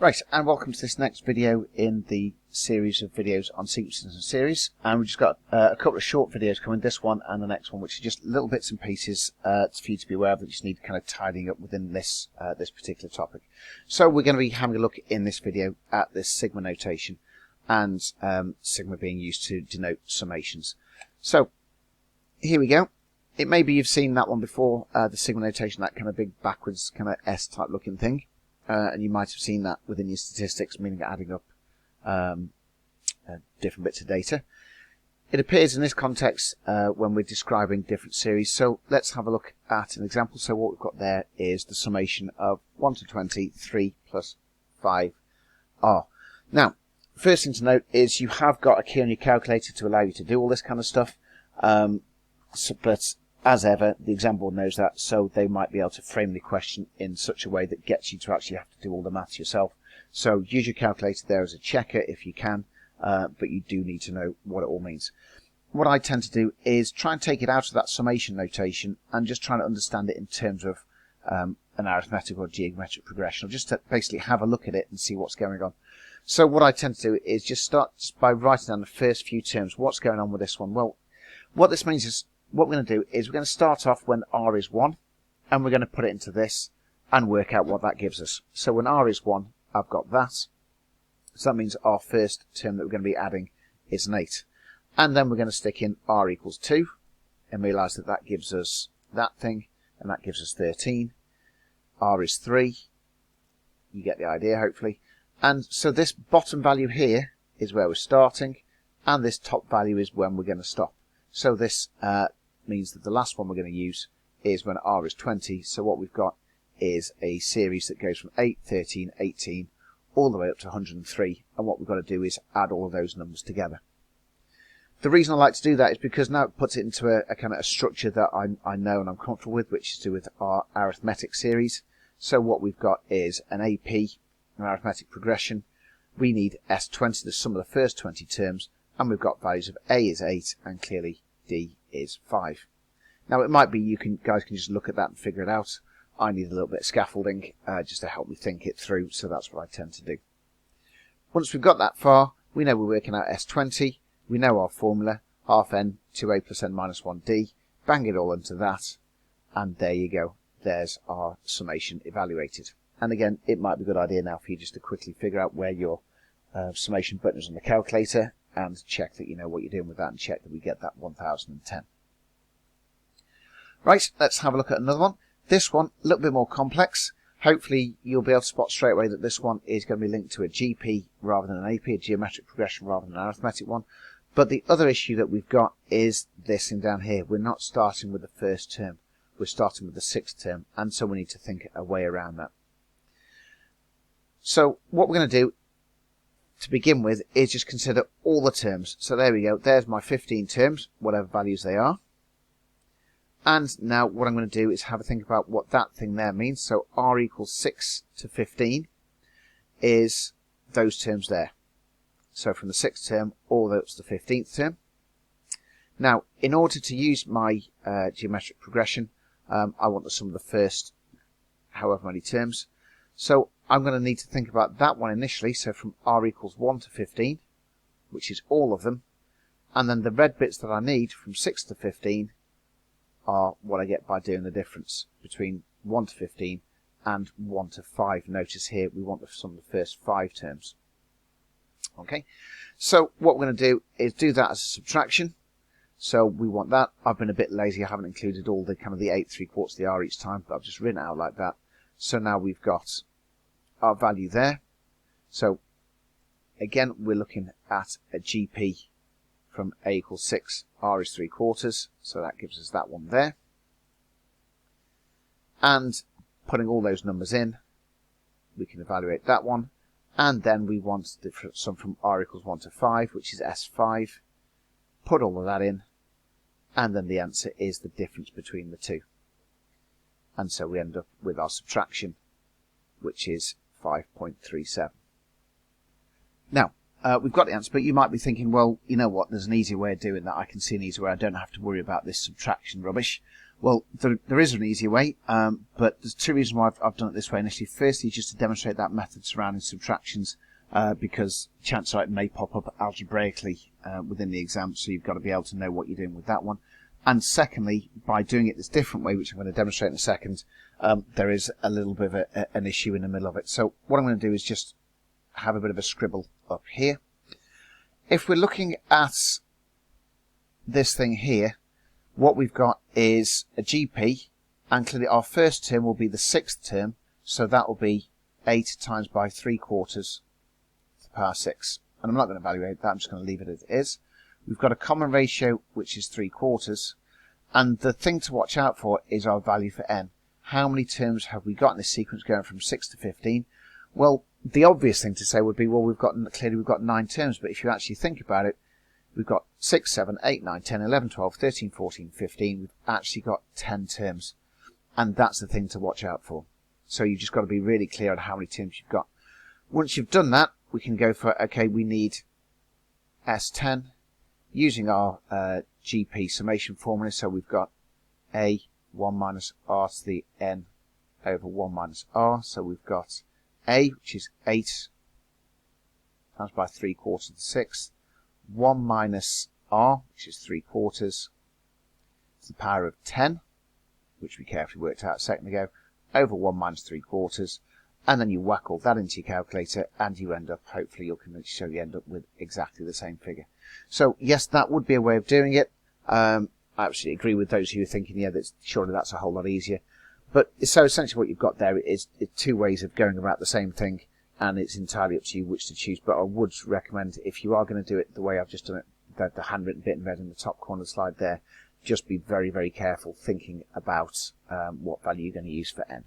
Right, and welcome to this next video in the series of videos on sequences and series. And we've just got a couple of short videos coming, this one and the next one, which are just little bits and pieces for you to be aware of that you just need kind of tidying up within this this particular topic. So we're going to be having a look in this video at this sigma notation, and sigma being used to denote summations. So here we go. It may be you've seen that one before, the sigma notation, that kind of big backwards kind of S type looking thing. And you might have seen that within your statistics, meaning adding up different bits of data. It appears in this context when we're describing different series. So let's have a look at an example. So what we've got there is the summation of 1 to 20, 3 plus 5R. Now, first thing to note is you have got a key on your calculator to allow you to do all this kind of stuff. But as ever, the exam board knows that, so they might be able to frame the question in such a way that gets you to actually have to do all the maths yourself. So use your calculator there as a checker if you can, but you do need to know what it all means. What I tend to do is try and take it out of that summation notation and just try to understand it in terms of an arithmetic or geometric progression, or just to basically have a look at it and see what's going on. So what I tend to do is just start by writing down the first few terms. What's going on with this one? Well, what this means is, what we're going to do is we're going to start off when R is 1, and we're going to put it into this and work out what that gives us. So when R is 1, I've got that. So that means our first term that we're going to be adding is an 8. And then we're going to stick in R equals 2 and realise that that gives us that thing, and that gives us 13. R is 3. You get the idea, hopefully. And so this bottom value here is where we're starting, and this top value is when we're going to stop. So this means that the last one we're going to use is when R is 20. So what we've got is a series that goes from 8, 13, 18 all the way up to 103, and what we've got to do is add all of those numbers together. The reason I like to do that is because now it puts it into a kind of a structure that I know and I'm comfortable with, which is to do with our arithmetic series. So what we've got is an AP, an arithmetic progression. We need S20, the sum of the first 20 terms, and we've got values of A is 8 and clearly D is 5. Now it might be you guys can just look at that and figure it out. I need a little bit of scaffolding just to help me think it through, so that's what I tend to do. Once we've got that far, we know we're working out S20, we know our formula, half n 2a plus n minus 1d, bang it all into that, and there you go. There's our summation evaluated. And again, it might be a good idea now for you just to quickly figure out where your summation button is on the calculator, and check that you know what you're doing with that, and check that we get that 1010. Right, let's have a look at another one. This one, a little bit more complex. Hopefully you'll be able to spot straight away that this one is going to be linked to a GP rather than an AP, a geometric progression rather than an arithmetic one. But the other issue that we've got is this thing down here. We're not starting with the first term. We're starting with the sixth term, and so we need to think a way around that. So what we're going to do to begin with is just consider all the terms. So there we go, there's my 15 terms, whatever values they are. And now what I'm going to do is have a think about what that thing there means. So R equals 6 to 15 is those terms there. So from the 6th term all the way up to the 15th term. Now in order to use my geometric progression, I want the sum of the first however many terms. So I'm going to need to think about that one initially, so from R equals 1 to 15, which is all of them, and then the red bits that I need from 6 to 15 are what I get by doing the difference between 1 to 15 and 1 to 5. Notice here we want the sum of the first 5 terms. Okay, so what we're going to do is do that as a subtraction. So we want that. I've been a bit lazy, I haven't included all the kind of the 8 3/4 of the R each time, but I've just written it out like that. So now we've got our value there. So again we're looking at a GP from A equals 6, R is 3/4, so that gives us that one there. And putting all those numbers in, we can evaluate that one, and then we want the sum from R equals 1 to 5, which is S5. Put all of that in, and then the answer is the difference between the two. And so we end up with our subtraction, which is 5.37. Now, we've got the answer, but you might be thinking, well, you know what, there's an easy way of doing that. I can see an easy way. I don't have to worry about this subtraction rubbish. Well, there is an easier way, but there's two reasons why I've done it this way initially. Firstly, just to demonstrate that method surrounding subtractions, because chances are it may pop up algebraically within the exam, so you've got to be able to know what you're doing with that one. And secondly, by doing it this different way, which I'm going to demonstrate in a second, there is a little bit of an issue in the middle of it. So what I'm going to do is just have a bit of a scribble up here. If we're looking at this thing here, what we've got is a GP, and clearly our first term will be the sixth term, so that will be 8 times by 3/4 to the power 6. And I'm not going to evaluate that, I'm just going to leave it as it is. We've got a common ratio, which is 3/4, and the thing to watch out for is our value for n. How many terms have we got in this sequence going from 6 to 15? Well, the obvious thing to say would be, well, clearly we've got 9 terms, but if you actually think about it, we've got 6, 7, 8, 9, 10, 11, 12, 13, 14, 15. We've actually got 10 terms. And that's the thing to watch out for. So you've just got to be really clear on how many terms you've got. Once you've done that, we can go for, okay, we need S10 using our GP summation formula. So we've got A 1 minus R to the N over 1 minus R. So we've got A, which is 8 times by 3/4 to the 6th. 1 minus R, which is 3/4, to the power of 10, which we carefully worked out a second ago, over 1 minus 3/4, and then you whack all that into your calculator, and you end up, hopefully you'll convince yourself, you end up with exactly the same figure. So yes, that would be a way of doing it. I absolutely agree with those who are thinking, yeah, surely that's a whole lot easier. But so essentially what you've got there is two ways of going about the same thing, and it's entirely up to you which to choose. But I would recommend, if you are going to do it the way I've just done it, the handwritten bit in red in the top corner of the slide there, just be very, very careful thinking about what value you're going to use for n.